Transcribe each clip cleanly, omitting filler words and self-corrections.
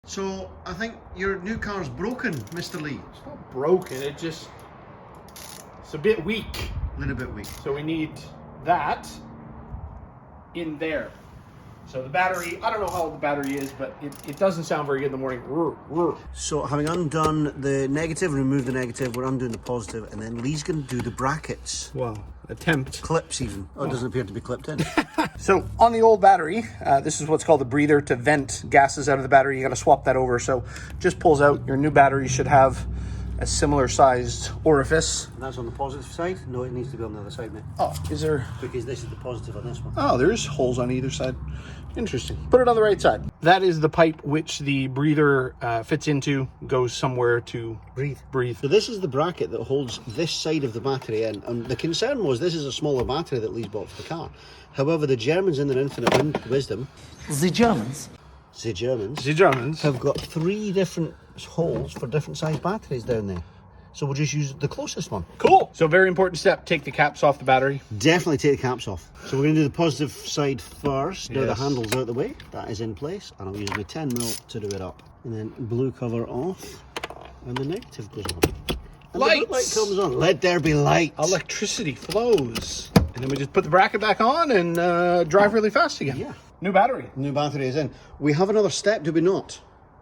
So I think your new car's broken, Mr. Lee. It's not broken, it's a bit weak. A little bit weak. So we need that in there. So the battery, I don't know how old the battery is, but it doesn't sound very good in the morning. So having undone the negative, removed the negative, we're undoing the positive, and then Lee's going to do the brackets. Well, attempt. Clips even. Oh, it doesn't appear to be clipped in. So on the old battery, this is what's called a breather to vent gases out of the battery. You got to swap that over. So just pulls out. Your new battery should have a similar sized orifice. And that's on the positive side? No, it needs to be on the other side, mate. Oh, is there? Because this is the positive on this one. Oh, there's holes on either side. Interesting. Put it on the right side. That is the pipe which the breather fits into, goes somewhere to breathe. So this is the bracket that holds this side of the battery in. And the concern was this is a smaller battery that Lee's bought for the car. However, the Germans in their infinite wisdom, The Germans have got 3 different holes for different size batteries down there. So we'll just use the closest one. Cool. So very important step, take the caps off the battery. Definitely take the caps off. So we're going to do the positive side first. Now the Yes. handle's out the way. That is in place. And I'll use my 10mm to do it up. And then blue cover off. And the negative goes on. And Lights. the blue light comes on. Let there be light. Electricity flows. And then we just put the bracket back on and drive really fast again. Yeah. New battery. New battery is in. We have another step, do we not?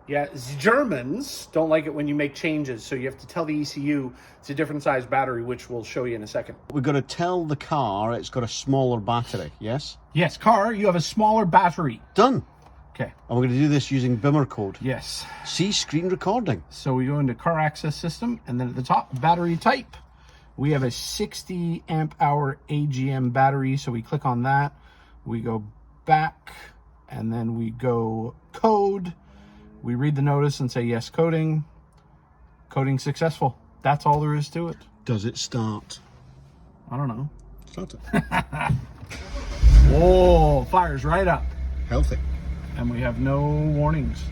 Yeah, the Germans don't like it when you make changes, so you have to tell the ECU it's a different size battery, which we'll show you in a second. We've got to tell the car it's got a smaller battery, yes? Yes, car, you have a smaller battery. Done. Okay. And we're going to do this using BIMR code. Yes. See screen recording. So we go into car access system, and then at the top, battery type. We have a 60 amp hour AGM battery, so we click on that. We go back, and then we go code. We read the notice and say, yes, coding. Coding successful. That's all there is to it. Does it start? I don't know. Start it. Whoa, fires right up. Healthy. And we have no warnings.